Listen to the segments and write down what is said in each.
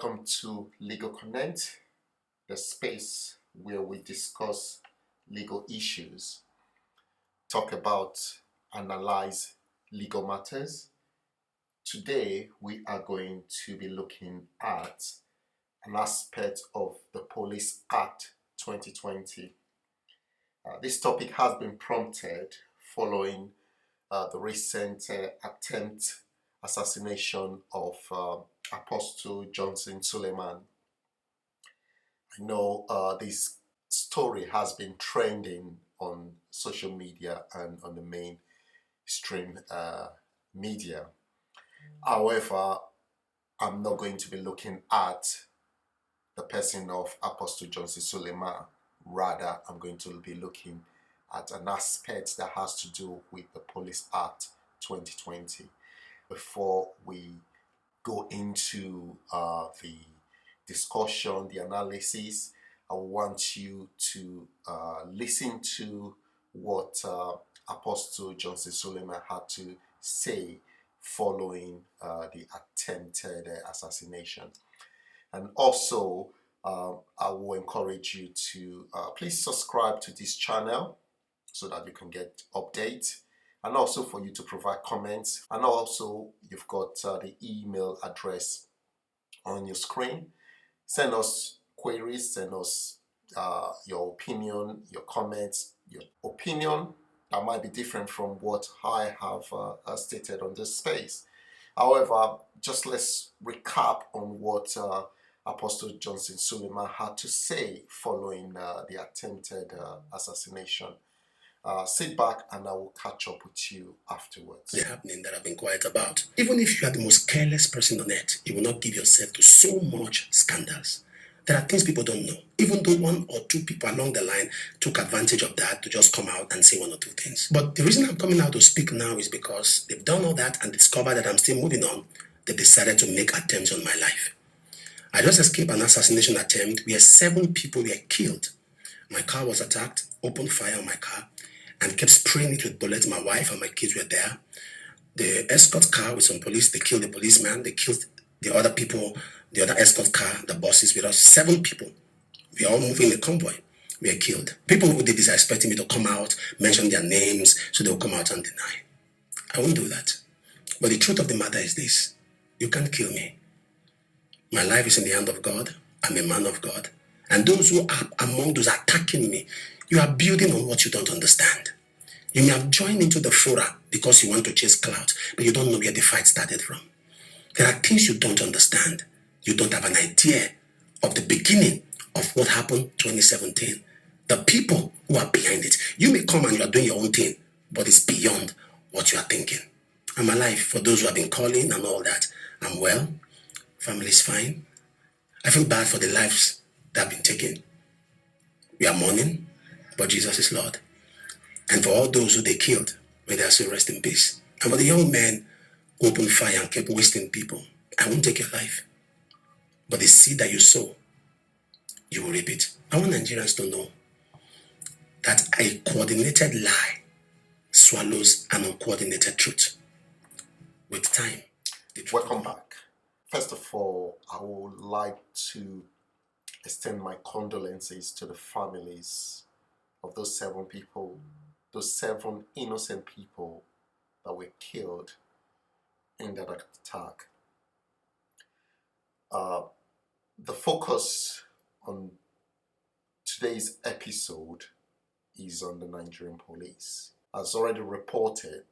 Welcome to Legal Connect, the space where we discuss legal issues, talk about, analyze legal matters. Today, we are going to be looking at an aspect of the Police Act 2020. This topic has been prompted following the recent attempt assassination of Apostle Johnson Suleiman. I know this story has been trending on social media and on the mainstream media. However, I'm not going to be looking at the person of Apostle Johnson Suleiman. Rather, I'm going to be looking at an aspect that has to do with the Police Act 2020. Before we go into the discussion, the analysis, I want you to listen to what Apostle Johnson Suleiman had to say following the attempted assassination. And also, I will encourage you to please subscribe to this channel so that you can get updates, and also for you to provide comments. And also, you've got the email address on your screen. Send us queries, send us your opinion, your comments, your opinion that might be different from what I have stated on this space. However, just let's recap on what Apostle Johnson Suleiman had to say following the attempted assassination. Sit back and I will catch up with you afterwards. Happening that I've been quiet about. Even if you are the most careless person on earth, you will not give yourself to so much scandals. There are things people don't know, even though one or two people along the line took advantage of that to just come out and say one or two things. But the reason I'm coming out to speak now is because they've done all that and discovered that I'm still moving on. They decided to make attempts on my life. I just escaped an assassination attempt where 7 people were killed. My car was attacked, opened fire on my car, and kept spraying it with bullets. My wife and my kids were there. The escort car with some police, they killed the policeman, they killed the other people, the other escort car, the buses with us. 7 people. We are all moving in a convoy. We are killed. People who did this are expecting me to come out, mention their names, so they'll come out and deny. I won't do that. But the truth of the matter is this: you can't kill me. My life is in the hand of God. I'm a man of God. And those who are among those attacking me, you are building on what you don't understand. You may have joined into the fora because you want to chase clout, but you don't know where the fight started from. There are things you don't understand. You don't have an idea of the beginning of what happened 2017. The people who are behind it. You may come and you are doing your own thing, but it's beyond what you are thinking. I'm alive for those who have been calling and all that. I'm well. Family's fine. I feel bad for the lives that have been taken. We are mourning, but Jesus is Lord. And for all those who they killed, may they also rest in peace. And for the young men who opened fire and kept wasting people, I won't take your life. But the seed that you sow, you will reap it. I want Nigerians to know that a coordinated lie swallows an uncoordinated truth. With time. Welcome back. First of all, I would like to extend my condolences to the families of those 7 people, those 7 innocent people that were killed in that attack. The focus on today's episode is on the Nigerian police. As already reported,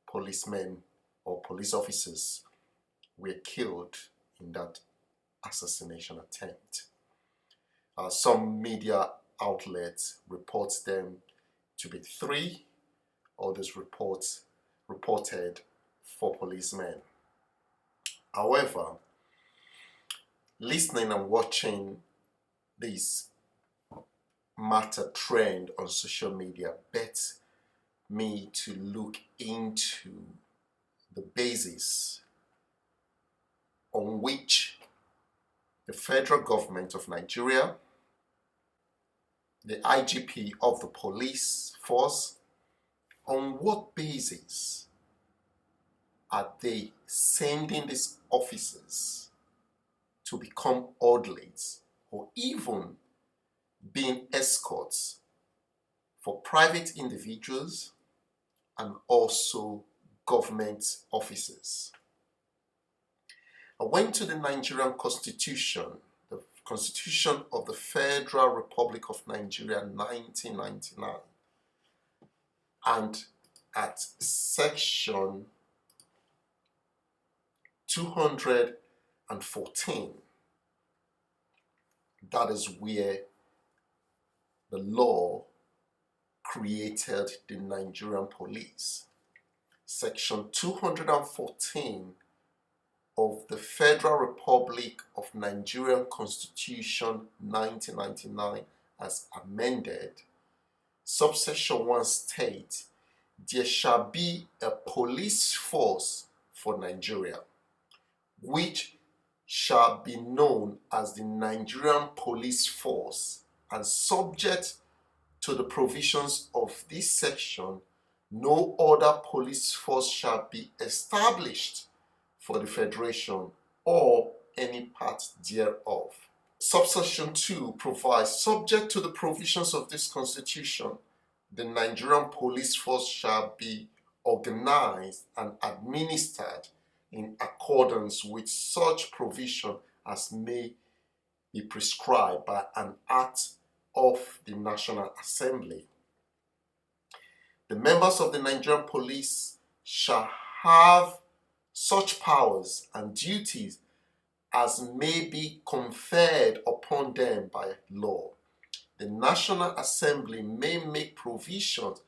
policemen or police officers were killed in that assassination attempt. Some media outlets report them to be 3. Others reported 4 policemen. However, listening and watching this matter trend on social media bets me to look into the basis on which the federal government of Nigeria, the IGP of the police force, on what basis are they sending these officers to become orderlies or even being escorts for private individuals and also government officers. I went to the Nigerian Constitution, the Constitution of the Federal Republic of Nigeria 1999, and at section 214, that is where the law created the Nigerian police. Section 214 of the Federal Republic of Nigerian Constitution 1999 as amended, subsection 1 states, there shall be a police force for Nigeria, which shall be known as the Nigerian Police Force, and subject to the provisions of this section, no other police force shall be established for the Federation or any part thereof. Subsection 2 provides, subject to the provisions of this Constitution, the Nigerian Police Force shall be organized and administered in accordance with such provision as may be prescribed by an act of the National Assembly. The members of the Nigerian Police shall have such powers and duties as may be conferred upon them by law. The National Assembly may make provisions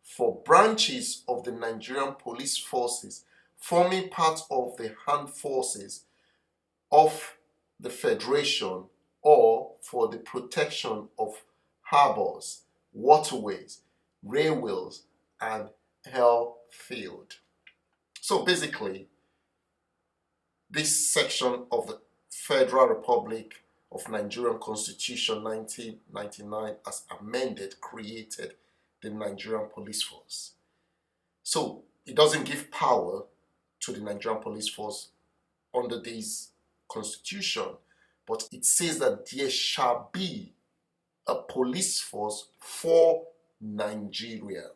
for branches of the Nigerian police forces forming part of the armed forces of the Federation or for the protection of harbors, waterways, railways, and airfield. So basically, this section of the Federal Republic of Nigerian Constitution 1999 as amended created the Nigerian Police Force. So it doesn't give power to the Nigerian Police Force under this constitution, but it says that there shall be a police force for Nigeria.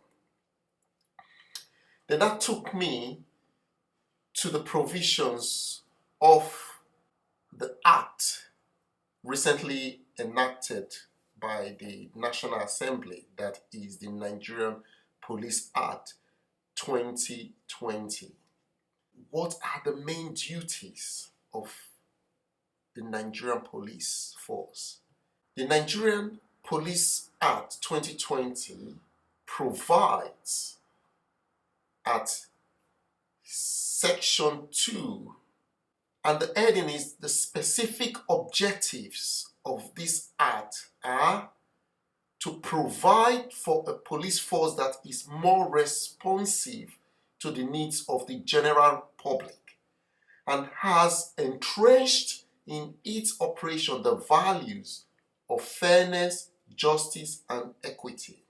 Then that took me to the provisions of the act recently enacted by the National Assembly, that is the Nigerian Police Act 2020. What are the main duties of the Nigerian Police Force? The Nigerian Police Act 2020 provides at section 2, and the heading is the specific objectives of this act are to provide for a police force that is more responsive to the needs of the general public and has entrenched in its operation the values of fairness, justice, and equity.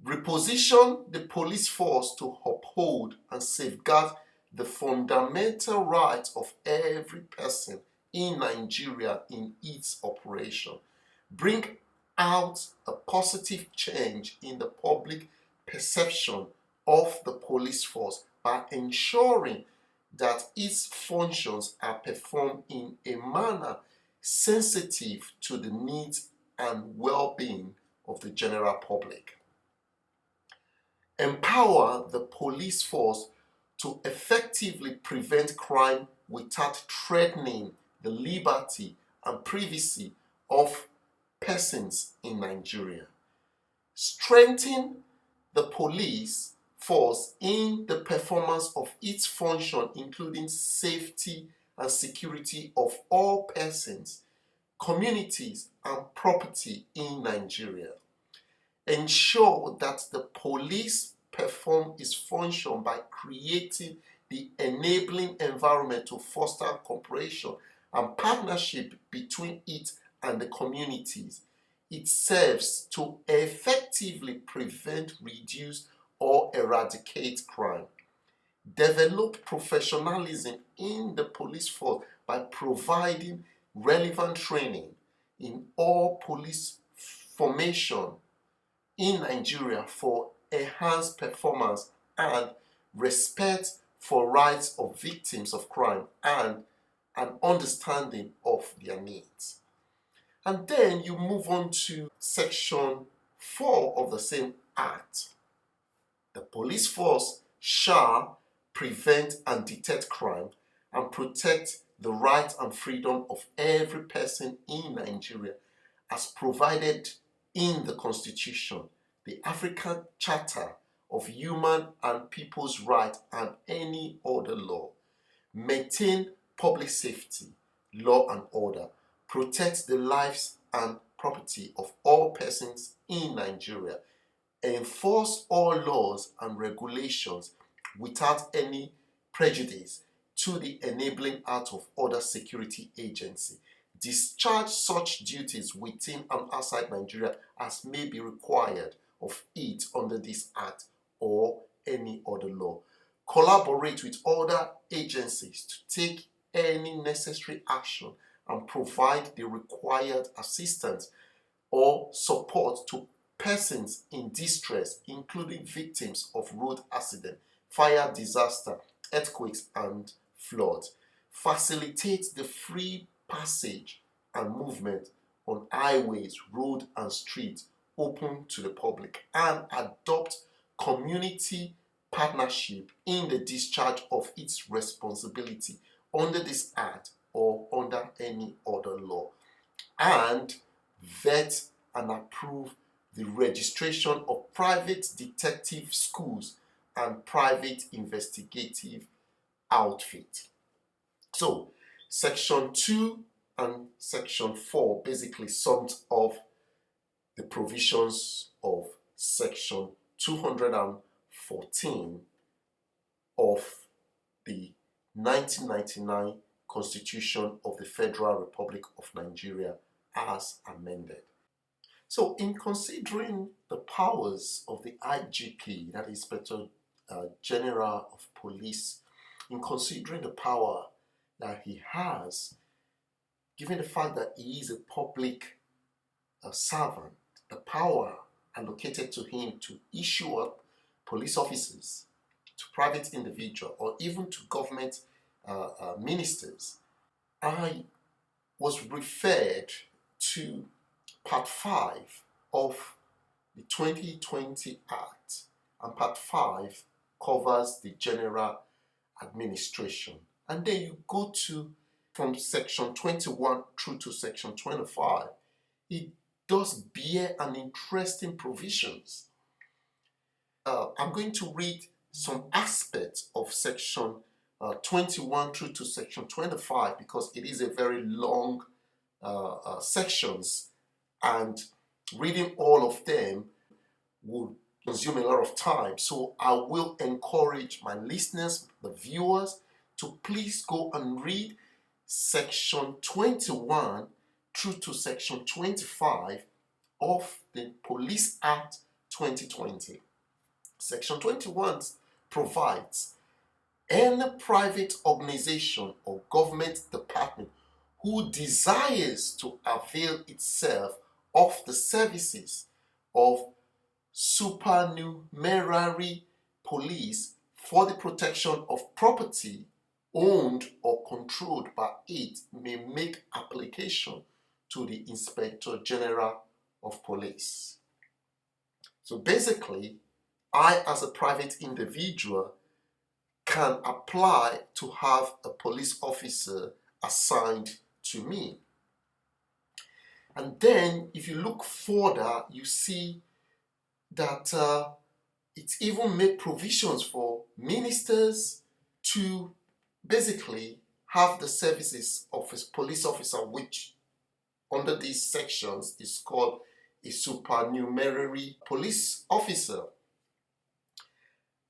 Reposition the police force to uphold and safeguard the fundamental rights of every person in Nigeria in its operation. Bring out a positive change in the public perception of the police force by ensuring that its functions are performed in a manner sensitive to the needs and well-being of the general public. Empower the police force to effectively prevent crime without threatening the liberty and privacy of persons in Nigeria. Strengthen the police force in the performance of its function, including safety and security of all persons, communities, and property in Nigeria. Ensure that the police perform its function by creating the enabling environment to foster cooperation and partnership between it and the communities. It serves to effectively prevent, reduce, or eradicate crime. Develop professionalism in the police force by providing relevant training in all police formation in Nigeria for enhanced performance and respect for rights of victims of crime and an understanding of their needs. And then you move on to section 4 of the same act. The police force shall prevent and detect crime and protect the rights and freedom of every person in Nigeria as provided in the Constitution, the African Charter of Human and People's Rights, and any other law. Maintain public safety, law and order, protect the lives and property of all persons in Nigeria, enforce all laws and regulations without any prejudice to the enabling act of other security agency, discharge such duties within and outside Nigeria as may be required of it under this act or any other law, collaborate with other agencies to take any necessary action and provide the required assistance or support to persons in distress, including victims of road accident, fire disaster, earthquakes, and floods. Facilitate the free passage and movement on highways, road, and streets open to the public, and adopt community partnership in the discharge of its responsibility under this act or under any other law, and vet and approve the registration of private detective schools and private investigative outfit. So, section 2 and section 4 basically sums up the provisions of section 214 of the 1999 Constitution of the Federal Republic of Nigeria as amended. So, in considering the powers of the IGP, that is Inspector General of Police, in considering the power that he has, given the fact that he is a public servant, the power allocated to him to issue up police officers to private individual or even to government ministers, I was referred to Part 5 of the 2020 Act, and Part 5 covers the general administration. And then you go to from section 21 through to section 25. It does bear an interesting provisions. I'm going to read some aspects of section 21 through to section 25 because it is a very long sections, and reading all of them would consume a lot of time. So I will encourage my listeners, the viewers, to please go and read section 21 through to section 25 of the Police Act 2020. Section 21 provides any private organization or government department who desires to avail itself of the services of supernumerary police for the protection of property owned or controlled by it may make application to the Inspector General of Police. So basically, I as a private individual can apply to have a police officer assigned to me. And then if you look further, you see that it even made provisions for ministers to basically have the services of a police officer, which under these sections is called a supernumerary police officer.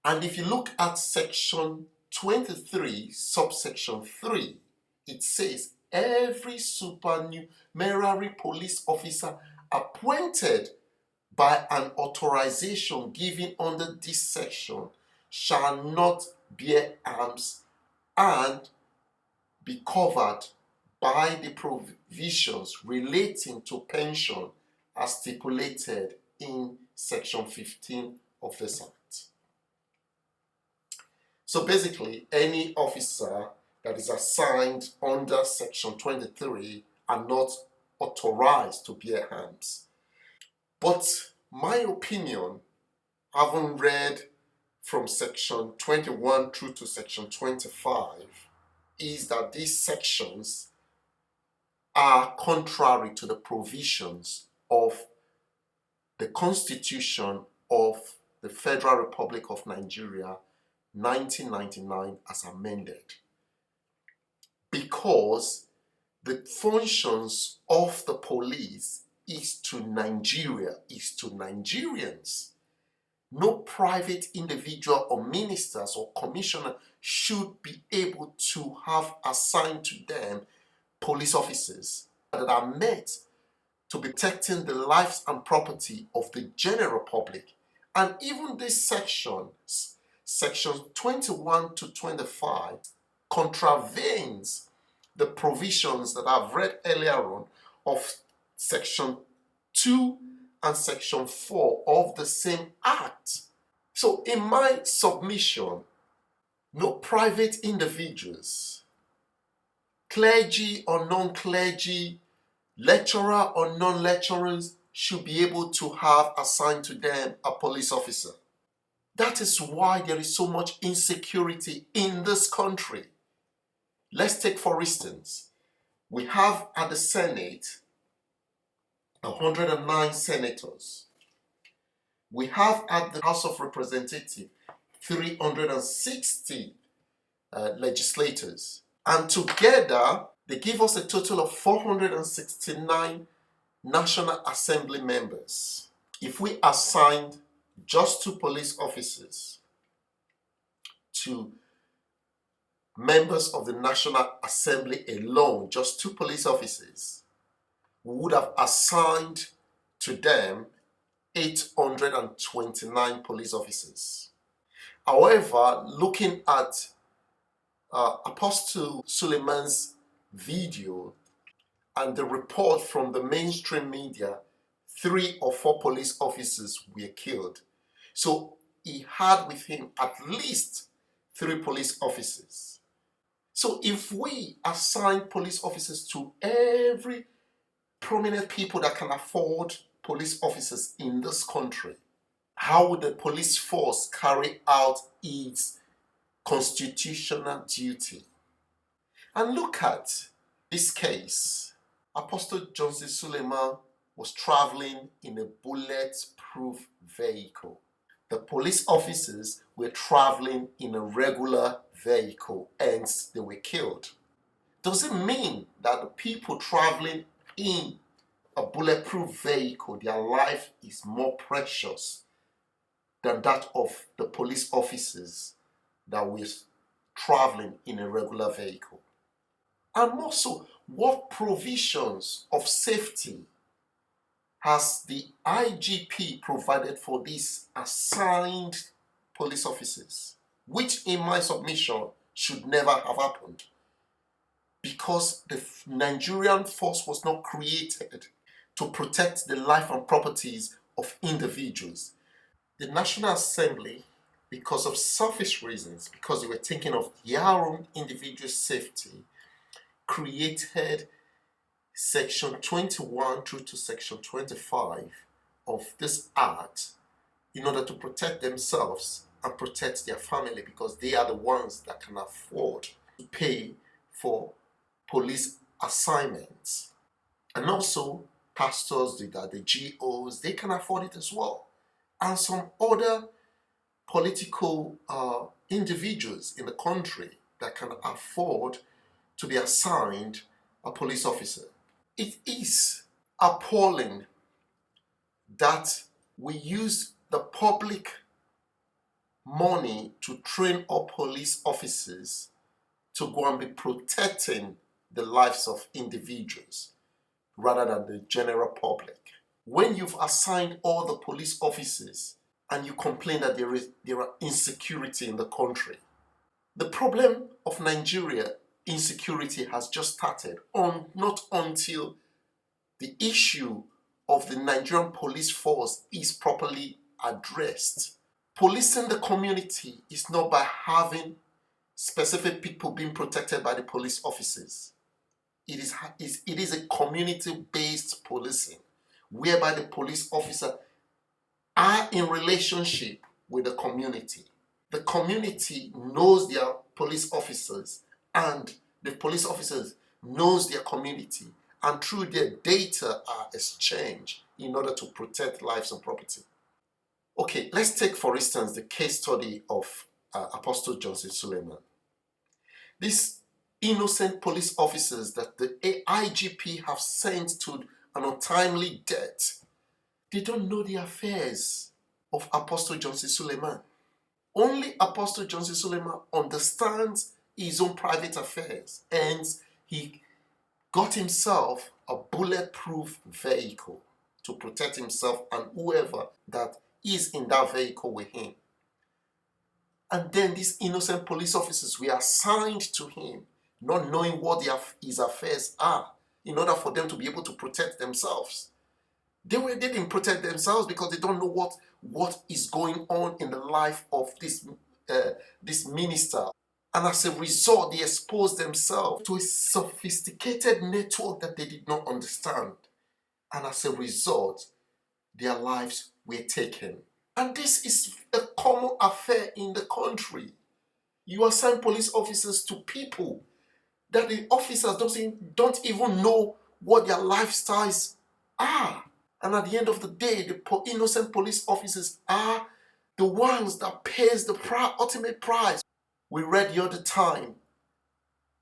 And if you look at section 23, subsection 3, it says every supernumerary police officer appointed by an authorization given under this section shall not bear arms and be covered by the provisions relating to pension as stipulated in Section 15 of this Act. So basically, any officer that is assigned under Section 23 are not authorized to bear arms. But my opinion, having read from Section 21 through to Section 25, is that these sections are contrary to the provisions of the Constitution of the Federal Republic of Nigeria 1999 as amended, because the functions of the police is to Nigeria, is to Nigerians. No private individual or ministers or commissioner should be able to have assigned to them police officers that are meant to be protecting the lives and property of the general public. And even these sections, sections 21 to 25, contravenes the provisions that I've read earlier on of section 2 and section 4 of the same act. So in my submission, no private individuals, clergy or non-clergy, lecturer or non-lecturers should be able to have assigned to them a police officer. That is why there is so much insecurity in this country. Let's take, for instance, we have at the Senate 109 senators. We have at the House of Representatives 360 legislators. And together, they give us a total of 469 National Assembly members. If we assigned just 2 police officers to members of the National Assembly alone, just 2 police officers, we would have assigned to them 829 police officers. However, looking at Apostle Suleiman's video and the report from the mainstream media, 3 or 4 police officers were killed. So he had with him at least 3 police officers. So if we assign police officers to every prominent people that can afford police officers in this country, how would the police force carry out its constitutional duty? And look at this case. Apostle Johnson Suleiman was traveling in a bulletproof vehicle. The police officers were traveling in a regular vehicle, hence they were killed. Does it mean that the people traveling in a bulletproof vehicle, their life is more precious than that of the police officers that were traveling in a regular vehicle? And also, what provisions of safety has the IGP provided for these assigned police officers, which in my submission should never have happened, because the Nigerian force was not created to protect the life and properties of individuals. The National Assembly, because of selfish reasons, because they were thinking of their own individual safety, created Section 21 through to Section 25 of this Act in order to protect themselves and protect their family, because they are the ones that can afford to pay for police assignments. And also, pastors, the GOs, they can afford it as well. And some other political individuals in the country that can afford to be assigned a police officer. It is appalling that we use the public money to train up police officers to go and be protecting the lives of individuals rather than the general public. When you've assigned all the police officers and you complain that there are insecurity in the country, the problem of Nigeria insecurity has just started, not until the issue of the Nigerian police force is properly addressed. Policing the community is not by having specific people being protected by the police officers. It is a community-based policing, whereby the police officers are in relationship with the community. The community knows their police officers, and the police officers knows their community, and through their data are exchanged in order to protect lives and property. Okay, let's take for instance the case study of Apostle Johnson Suleiman. These innocent police officers that the IGP have sent to an untimely death, they don't know the affairs of Apostle Johnson Suleiman. Only Apostle Johnson Suleiman understands his own private affairs, and he got himself a bulletproof vehicle to protect himself and whoever that is in that vehicle with him. And then these innocent police officers were assigned to him, not knowing what his affairs are, in order for them to be able to protect themselves. They didn't protect themselves because they don't know what is going on in the life of this minister. And as a result, they exposed themselves to a sophisticated network that they did not understand. And as a result, their lives were taken. And this is a common affair in the country. You assign police officers to people that the officers don't even know what their lifestyles are. And at the end of the day, the innocent police officers are the ones that pays the ultimate price. We read the other time,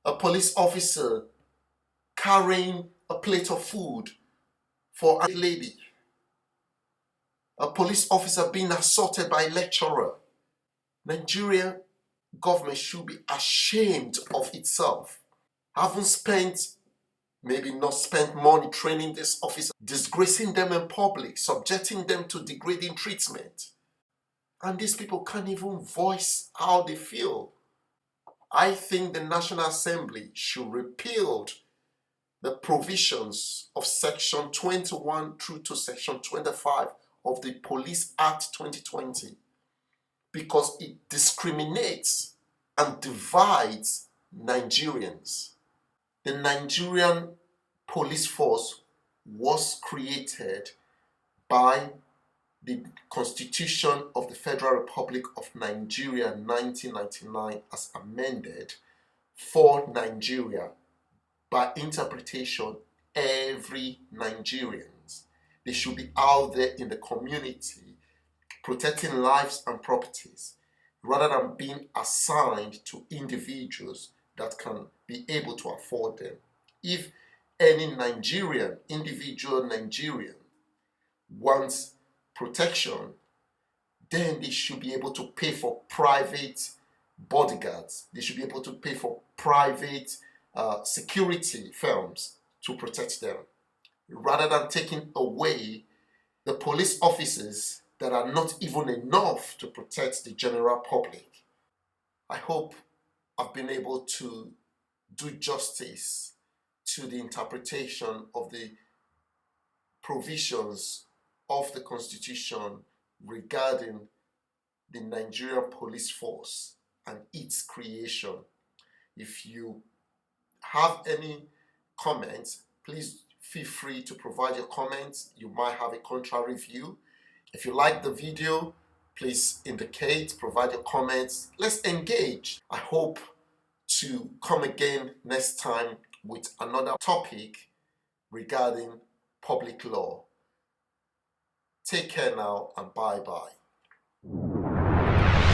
a police officer carrying a plate of food for a lady. A police officer being assaulted by a lecturer. Nigerian government should be ashamed of itself. Maybe not spent money training this officer, disgracing them in public, subjecting them to degrading treatment. And these people can't even voice how they feel. I think the National Assembly should repeal the provisions of Section 21 through to Section 25 of the Police Act 2020, because it discriminates and divides Nigerians. The Nigerian police force was created by the Constitution of the Federal Republic of Nigeria 1999 as amended for Nigeria. By interpretation, every Nigerians, they should be out there in the community protecting lives and properties rather than being assigned to individuals that can be able to afford them. If any individual Nigerian wants protection, then they should be able to pay for private bodyguards. They should be able to pay for private security firms to protect them, rather than taking away the police officers that are not even enough to protect the general public. I hope I've been able to do justice to the interpretation of the provisions of the Constitution regarding the Nigerian police force and its creation. If you have any comments, please feel free to provide your comments. You might have a contrary view. If you like the video, please indicate, provide your comments. Let's engage. I hope to come again next time with another topic regarding public law. Take care now and bye-bye.